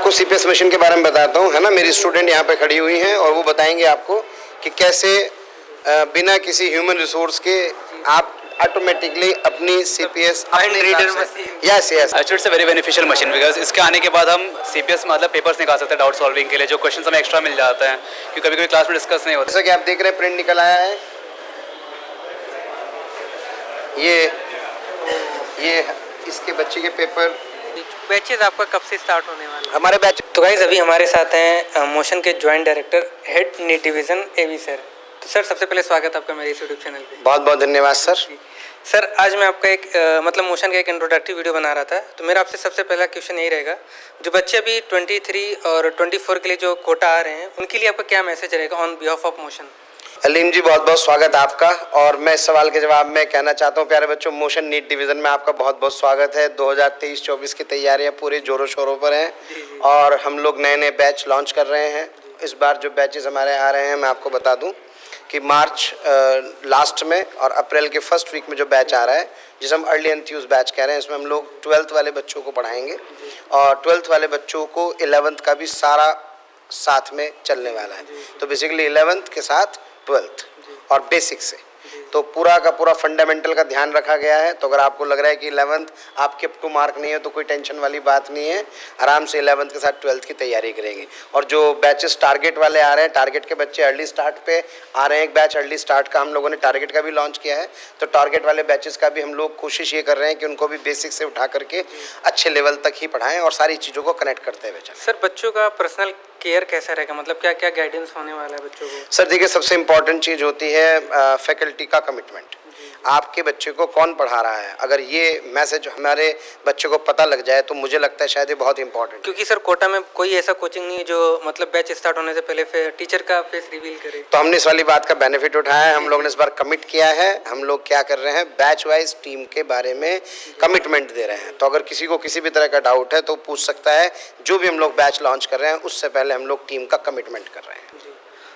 आपको CPS machine के बारे में बताता हूँ, है ना। मेरी स्टूडेंट यहाँ पे खड़ी हुई हैं और वो बताएंगे आपको कि कैसे बिना किसी ह्यूमन रिसोर्स के आप ऑटोमेटिकली अपनी CPS reader machine. Yes yes actually it's a very beneficial machine because इसके आने के बाद हम सीपीएस मतलब पेपर्स निकाल सकते हैं डाउट सॉल्विंग के लिए, जो क्वेश्चन हमें एक्स्ट्रा मिल जाते हैं क्योंकि कभी कभी क्लास में डिस्कस नहीं होता। जैसा कि आप देख रहे हैं प्रिंट निकल आया है, ये इसके बच्चे के पेपर। बैचेज आपका कब से स्टार्ट होने वाला है? हमारे बैच तो गाइस अभी हमारे साथ हैं मोशन के joint director head NEET division Avi sir. तो सर सबसे पहले स्वागत आपका मेरे इस यूट्यूब चैनल पे। बहुत बहुत धन्यवाद सर। सर आज मैं आपका एक मतलब मोशन का एक इंट्रोडक्टिव वीडियो बना रहा था, तो मेरा आपसे सबसे पहला क्वेश्चन यही रहेगा, जो बच्चे अभी 23 और 24 के लिए जो कोटा आ रहे हैं उनके लिए आपका क्या मैसेज रहेगा on behalf of Motion? Aleem ji बहुत बहुत स्वागत आपका। और मैं इस सवाल के जवाब में कहना चाहता हूँ प्यारे बच्चों, मोशन नीट डिवीज़न में आपका बहुत बहुत स्वागत है। 2023-24 की तैयारियाँ पूरे जोरों शोरों पर हैं और हम लोग नए नए बैच लॉन्च कर रहे हैं। इस बार जो बैचेस हमारे आ रहे हैं मैं आपको बता दूं कि मार्च लास्ट में और अप्रैल के फर्स्ट वीक में जो बैच आ रहा है, जिसे हम अर्ली एंथ्यूज बैच कह रहे हैं, इसमें हम लोग 12th वाले बच्चों को पढ़ाएंगे और 12th वाले बच्चों को 11th का भी सारा साथ में चलने वाला है। तो बेसिकली 11th के साथ 12th और बेसिक से तो पूरा का पूरा फंडामेंटल का ध्यान रखा गया है। तो अगर आपको लग रहा है कि 11th आपके अप टू मार्क नहीं है तो कोई टेंशन वाली बात नहीं है, आराम से 11th के साथ 12th की तैयारी करेंगे। और जो बैचेस टारगेट वाले आ रहे हैं, टारगेट के बच्चे अर्ली स्टार्ट पे आ रहे हैं। एक बैच अर्ली स्टार्ट का हम लोगों ने टारगेट का भी लॉन्च किया है, तो टारगेट वाले बैचेस का भी हम लोग कोशिश ये कर रहे हैं कि उनको भी बेसिक से उठा करके अच्छे लेवल तक ही पढ़ाएं और सारी चीज़ों को कनेक्ट करते हुए चलें। सर बच्चों का पर्सनल केयर कैसा रहेगा, मतलब क्या क्या गाइडेंस होने वाला है बच्चों को? सर देखिए, सबसे इम्पॉर्टेंट चीज़ होती है फैकल्टी का कमिटमेंट। आपके बच्चे को कौन पढ़ा रहा है, अगर ये मैसेज हमारे बच्चे को पता लग जाए तो मुझे लगता है शायद ये बहुत इंपॉर्टेंट। क्योंकि सर कोटा में कोई ऐसा कोचिंग नहीं है जो मतलब बैच स्टार्ट होने से पहले फिर टीचर का फेस रिवील करे। तो हमने इस वाली बात का बेनिफिट उठाया है। हम लोग ने इस बार कमिट किया है। हम लोग क्या कर रहे हैं, बैच वाइज टीम के बारे में कमिटमेंट दे रहे हैं। तो अगर किसी को किसी भी तरह का डाउट है तो पूछ सकता है। जो भी हम लोग बैच लॉन्च कर रहे हैं उससे पहले हम लोग टीम का कमिटमेंट कर रहे हैं।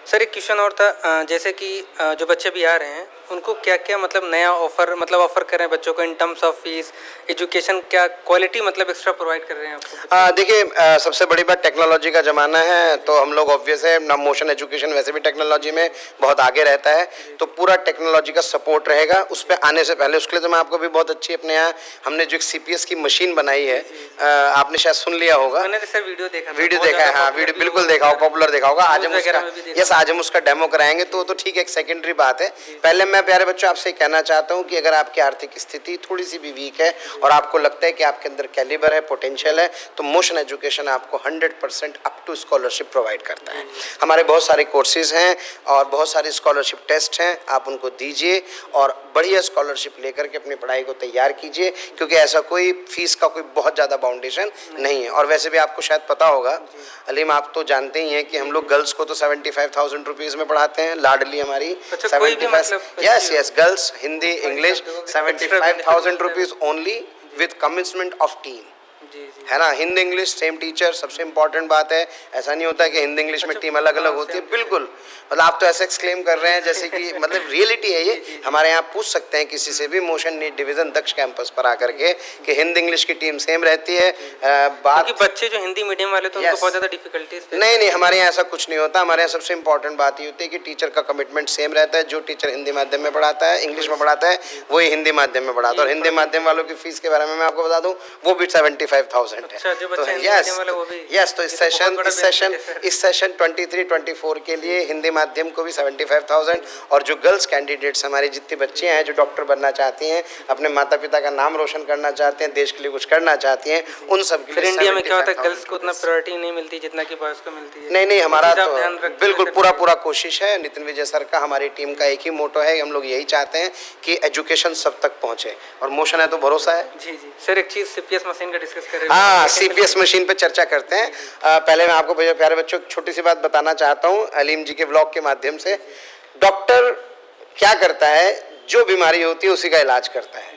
सर एक क्वेश्चन और था, जैसे कि जो बच्चे भी आ रहे हैं उनको क्या क्या मतलब नया ऑफर ऑफर कर रहे हैं बच्चों को in terms of fees, education, क्या क्वालिटी मतलब एक्स्ट्रा प्रोवाइड कर रहे हैं आपको? देखिए, सबसे बड़ी बात टेक्नोलॉजी का ज़माना है, तो हम लोग ऑब्वियस है ना, मोशन एजुकेशन वैसे भी टेक्नोलॉजी में बहुत आगे रहता है, तो पूरा टेक्नोलॉजी का सपोर्ट रहेगा। उस पर आने से पहले उसके लिए तो मैं आपको भी बहुत अच्छी अपने यहाँ हमने जो एक CPS की मशीन बनाई है, आपने शायद सुन लिया होगा। मैंने तो सर वीडियो देखा है। हाँ, वीडियो बिल्कुल देखा होगा, पॉपुलर देखा होगा। आज हम उसका डेमो कराएंगे तो ठीक है, एक सेकेंडरी बात है। पहले मैं प्यारे बच्चों आपसे कहना चाहता हूं कि अगर आपकी आर्थिक स्थिति थोड़ी सी भी वीक है और आपको लगता है कि आपके अंदर कैलिबर है, पोटेंशियल है, तो मोशन एजुकेशन आपको 100% अप टू स्कॉलरशिप प्रोवाइड करता है। हमारे बहुत सारे कोर्सेज हैं और बहुत सारे स्कॉलरशिप टेस्ट हैं, आप उनको दीजिए और बढ़िया स्कॉलरशिप लेकर के अपनी पढ़ाई को तैयार कीजिए, क्योंकि ऐसा कोई फीस का कोई बहुत ज़्यादा बाउंडेशन नहीं है। और वैसे भी आपको शायद पता होगा अलीम, आप तो जानते ही हैं कि हम लोग गर्ल्स को तो 75,000 रुपीज़ में पढ़ाते हैं, लाडली हमारी। अच्छा, कोई भी मतलब yes girls Hindi English 75,000 rupees only with commitment of team, है ना। हिंदी इंग्लिश सेम टीचर, सबसे इंपॉर्टेंट बात है। ऐसा नहीं होता है कि हिंदी इंग्लिश में टीम अलग अलग होती है, बिल्कुल। मतलब आप तो ऐसे एक्सक्लेम कर रहे हैं जैसे कि मतलब रियलिटी है ये। हमारे यहाँ पूछ सकते हैं किसी से भी मोशन नीट डिवीज़न दक्ष कैंपस पर आकर के कि हिंदी इंग्लिश की टीम सेम रहती है। बात बच्चे जो हिंदी मीडियम वाले तो उनको बहुत ज़्यादा डिफिकल्टीज। नहीं, हमारे यहाँ ऐसा कुछ नहीं होता। हमारे यहाँ सबसे इंपॉर्टेंट बात ये होती है कि टीचर का कमिटमेंट सेम रहता है। जो टीचर हिंदी माध्यम में पढ़ाता है, इंग्लिश में पढ़ाता है, वही हिंदी माध्यम में पढ़ाता है। और हिंदी माध्यम वालों की फीस के बारे में मैं आपको बता दूँ, वो भी 75,000 है। यस, तो इस सेशन 23-24 के लिए हिंदी माध्यम को भी 75,000। और जो गर्ल्स कैंडिडेट्स हमारे जितने बच्चे हैं जो डॉक्टर बनना चाहती हैं, अपने माता पिता का नाम रोशन करना चाहते हैं, देश के लिए कुछ करना चाहती हैं, उन सब के लिए। इंडिया में क्या होता है, गर्ल्स को उतना प्रायोरिटी नहीं मिलती जितना कि बॉयज को मिलती है। नहीं, हमारा तो बिल्कुल पूरा कोशिश है। नितिन विजय सर का, हमारी टीम का एक ही मोटो है, हम लोग यही चाहते हैं कि एजुकेशन सब तक पहुँचे और मोशन है तो भरोसा है। जी सर, एक चीज़ CPS मशीन का डिस्कस करें। हाँ, CPS मशीन पे चर्चा करते हैं। पहले मैं आपको प्यारे बच्चों छोटी सी बात बताना चाहता हूँ अलीम जी के ब्लॉग के माध्यम से। डॉक्टर क्या करता है, जो बीमारी होती है उसी का इलाज करता है,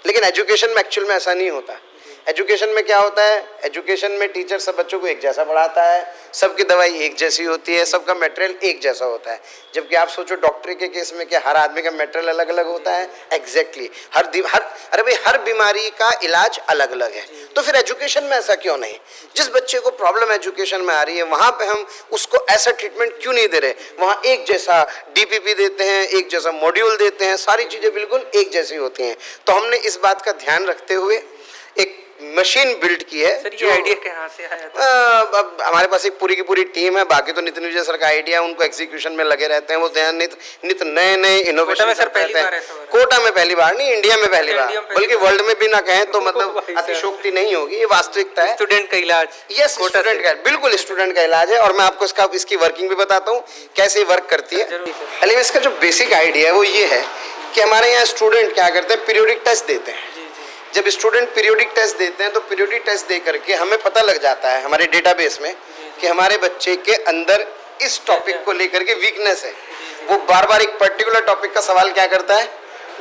लेकिन एजुकेशन में एक्चुअल में ऐसा नहीं होता। एजुकेशन में क्या होता है, एजुकेशन में टीचर सब बच्चों को एक जैसा पढ़ाता है, सबकी दवाई एक जैसी होती है, सबका मटेरियल एक जैसा होता है। जबकि आप सोचो डॉक्टरी के केस में क्या हर आदमी का मटेरियल अलग अलग होता है? एग्जैक्टली अरे भाई हर बीमारी का इलाज अलग अलग है। तो फिर एजुकेशन में ऐसा क्यों नहीं? जिस बच्चे को प्रॉब्लम एजुकेशन में आ रही है वहाँ पे हम उसको ऐसा ट्रीटमेंट क्यों नहीं दे रहे? वहाँ एक जैसा डीपीपी देते हैं, एक जैसा मॉड्यूल देते हैं, सारी चीज़ें बिल्कुल एक जैसी होती हैं। तो हमने इस बात का ध्यान रखते हुए एक मशीन बिल्ड की है। सर ये आइडिया कहाँ से आया था? अब हमारे पास एक पूरी की पूरी टीम है, बाकी तो नितिन विजय सर का आइडिया, उनको एग्जीक्यूशन में लगे रहते हैं, वो नित नए इनोवेशन करते रहते हैं। कोटा में पहली बार नहीं, इंडिया में पहली बार, बल्कि वर्ल्ड में भी ना कहें तो मतलब अतिशोक्ति नहीं होगी, ये वास्तविकता है। स्टूडेंट का इलाज, यस स्टूडेंट का, बिल्कुल स्टूडेंट का इलाज है। और मैं आपको इसकी वर्किंग भी बताता हूँ कैसे वर्क करती है। अली इसका जो बेसिक आइडिया है वो ये है कि हमारे यहाँ स्टूडेंट क्या करते हैं, पीरियोडिक टेस्ट देते हैं। जब स्टूडेंट पीरियोडिक टेस्ट देते हैं तो पीरियोडिक टेस्ट दे करके हमें पता लग जाता है हमारे डेटाबेस में कि हमारे बच्चे के अंदर इस टॉपिक को लेकर के वीकनेस है। वो बार बार एक पर्टिकुलर टॉपिक का सवाल क्या करता है,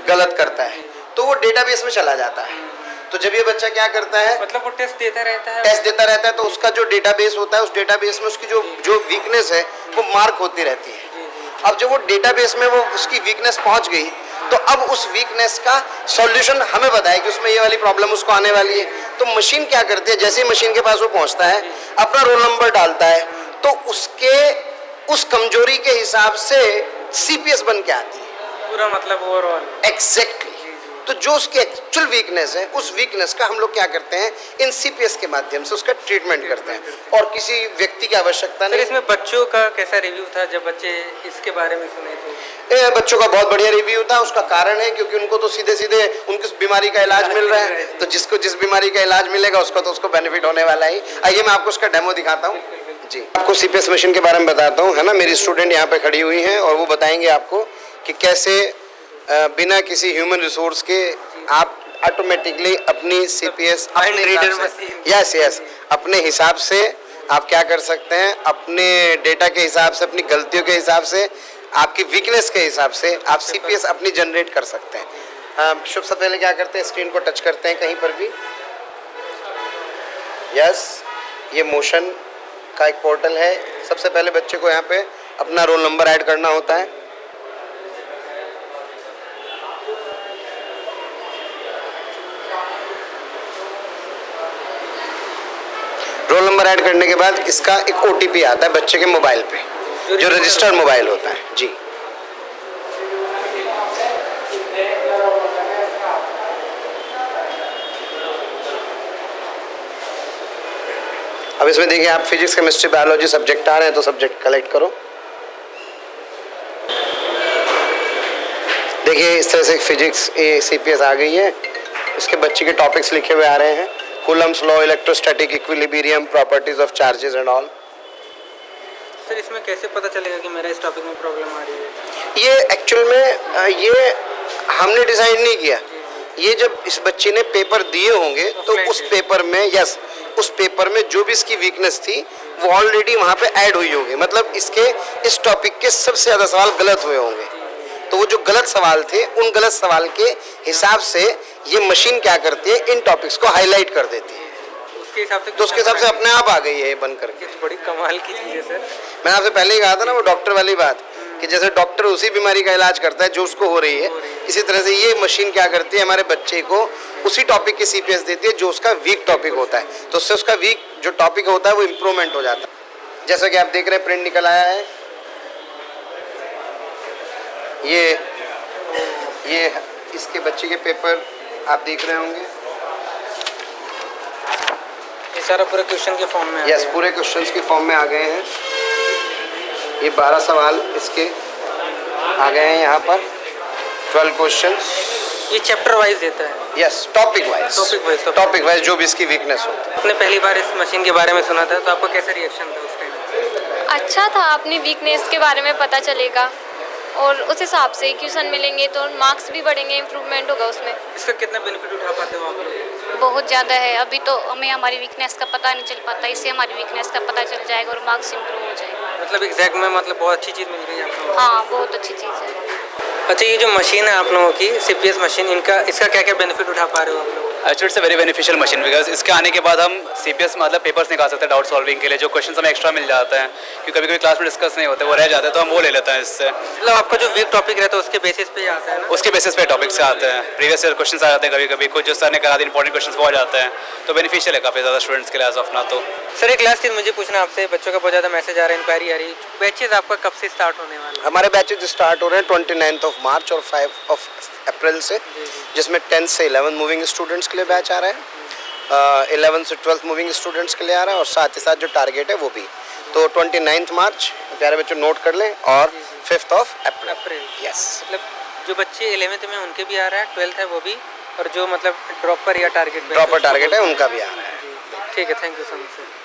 गलत करता है, तो वो डेटाबेस में चला जाता है। तो जब ये बच्चा क्या करता है, मतलब वो टेस्ट देता रहता है, तो उसका जो डेटाबेस होता है उस डेटाबेस में उसकी जो वीकनेस है वो मार्क होती रहती है। अब जब वो डेटाबेस में वो उसकी वीकनेस पहुंच गई तो अब उस वीकनेस का सॉल्यूशन हमें बताया कि उसमें ये वाली प्रॉब्लम उसको आने वाली है। तो मशीन क्या करती है, जैसे ही मशीन के पास वो पहुंचता है, अपना रोल नंबर डालता है, तो उसके उस कमजोरी के हिसाब से सीपीएस बन के आती है पूरा, मतलब ओवरऑल। एग्जैक्टली। तो जो उसकी एक्चुअल वीकनेस है उस वीकनेस का हम लोग क्या करते हैं, इन सीपीएस के माध्यम से उसका ट्रीटमेंट करते हैं, और किसी व्यक्ति की आवश्यकता नहीं। इसमें बच्चों का कैसा रिव्यू था जब बच्चे इसके बारे में सुने थे? बच्चों का बहुत बढ़िया रिव्यू था। उसका कारण है क्योंकि उनको तो सीधे सीधे उनकी बीमारी का इलाज मिल रहा है, तो जिसको जिस बीमारी का इलाज मिलेगा उसको बेनिफिट होने वाला है। आइए मैं आपको उसका डेमो दिखाता हूँ जी। आपको सीपीएस मशीन के बारे में बताता हूँ, है ना। मेरी स्टूडेंट यहाँ पे खड़ी हुई हैं और वो बताएंगे आपको कि कैसे बिना किसी ह्यूमन रिसोर्स के आप ऑटोमेटिकली अपनी सीपीएस अपने हिसाब से आप क्या कर सकते हैं, अपने डेटा के हिसाब से, अपनी गलतियों के हिसाब से, आपकी वीकनेस के हिसाब से आप सीपीएस अपनी जनरेट कर सकते हैं। सबसे पहले क्या करते हैं, स्क्रीन को टच करते हैं कहीं पर भी। यस, ये मोशन का एक पोर्टल है। सबसे पहले बच्चे को यहाँ पे अपना रोल नंबर ऐड करना होता है। रोल नंबर ऐड करने के बाद इसका एक ओटीपी आता है बच्चे के मोबाइल पे, जो रजिस्टर्ड मोबाइल होता है जी। अब इसमें देखिए आप फिजिक्स, केमिस्ट्री, बायोलॉजी सब्जेक्ट आ रहे हैं तो सब्जेक्ट कलेक्ट करो। देखिए इस तरह से फिजिक्स सीपीएस आ गई है। इसके बच्चे के टॉपिक्स लिखे हुए आ रहे हैं, Coulomb's law, electrostatic equilibrium, properties of charges and all. Sir इसमें कैसे पता चलेगा कि मेरा इस टॉपिक में प्रॉब्लम आ रही है? ये एक्चुअल में ये हमने डिसाइड नहीं किया। ये जब इस बच्चे ने पेपर दिए होंगे तो उस पेपर में उस पेपर में जो भी इसकी वीकनेस थी वो ऑलरेडी वहाँ पे ऐड हुई होगी। मतलब इस टॉपिक के सबसे ज़्यादा सवाल गलत हुए होंगे, तो वो जो गलत सवाल थे उन गलत सवाल के हिसाब से ये मशीन क्या करती है, इन टॉपिक्स को हाईलाइट कर देती है। उसके हिसाब से अपने आप आ गई है बन करके। बड़ी कमाल की चीज़ है सर। मैंने आपसे पहले ही कहा था ना वो डॉक्टर वाली बात, कि जैसे डॉक्टर उसी बीमारी का इलाज करता है जो उसको हो रही है, इसी तरह से ये मशीन क्या करती है, हमारे बच्चे को उसी टॉपिक की सीपीएस देती है जो उसका वीक टॉपिक होता है। तो उससे उसका वीक जो टॉपिक होता है वो इम्प्रूवमेंट हो जाता है। जैसा कि आप देख रहे हैं प्रिंट निकल आया है। ये इसके बच्चे के पेपर आप देख रहे होंगे। ये सारा पूरे क्वेश्चन के फॉर्म में यस, पूरे क्वेश्चंस के फॉर्म में आ गए हैं। ये 12 सवाल इसके आ गए हैं यहाँ पर, 12 क्वेश्चंस। ये चैप्टर वाइज देता है? यस, टॉपिक वाइज जो भी इसकी वीकनेस होती है। आपने पहली बार इस मशीन के बारे में सुना था तो आपका कैसा रिएक्शन था उस टाइम? अच्छा था, अपनी वीकनेस के बारे में पता चलेगा और उस हिसाब से क्वेश्चन मिलेंगे तो मार्क्स भी बढ़ेंगे, इम्प्रूवमेंट होगा उसमें। इसका कितना बेनिफिट उठा पाते हो आप लोग? बहुत ज़्यादा है। अभी तो हमें हमारी वीकनेस का पता नहीं चल पाता, इससे हमारी वीकनेस का पता चल जाएगा और मार्क्स इम्प्रूव हो जाएगा। मतलब एग्जैक्ट में मतलब बहुत अच्छी चीज़ मिल रही है आपको? हाँ, बहुत अच्छी चीज़ है। अच्छा, ये जो मशीन है आप लोगों की सीपीएस मशीन, इसका क्या क्या बेनिफिट उठा पा रहे हो आप लोग? Actually it's a very beneficial machine because इसके आने के बाद हम CPS मतलब पेपर्स निकाल सकते हैं डाउट सॉल्विंग के लिए, जो क्वेश्चन हमें एक्स्ट्रा मिल जाते हैं क्योंकि कभी कभी क्लास में डिस्कस नहीं होते, वो रह जाते हैं, तो हम वो ले लेते हैं इससे। मतलब आपका जो वीक टॉपिक रहता है उसके बेसिस पे ही आता है ना? उसके बेसिस पे टॉपिक से आते हैं, प्रीवियस ईयर क्वेश्चन आ जाते हैं, कभी कभी कुछ जो सर ने करा दी इंपॉर्टेंट क्वेश्चन वो आ जाते हैं, तो बेनिफिशियल है काफ़ी ज़्यादा स्टूडेंट्स के लिए एज ऑफ ना। तो सर एक लास्ट चीज़ मुझे पूछना आपसे, बच्चों का बहुत ज़्यादा मैसेज आ रहा है, इंक्वायरी आ रही है, बैचेज आपका कब से स्टार्ट होने वाला है? हमारे बैचेज स्टार्ट हो रहे हैं 29 मार्च और 5 अप्रैल से, जिसमें 10 से 11 मूविंग स्टूडेंट्स के लिए बैच आ रहा है, 11 से 12 मूविंग स्टूडेंट्स के लिए आ रहा है, और साथ ही साथ जो टारगेट है वो भी। तो 29 मार्च प्यारे बच्चों नोट कर लें, और 5 अप्रैल। यस, मतलब जो बच्चे 11th में उनके भी आ रहा है, 12th है वो भी, और जो मतलब ड्रॉपर या टारगेट प्रॉपर टारगेट है उनका भी आ रहा है। ठीक है, thank you so much sir.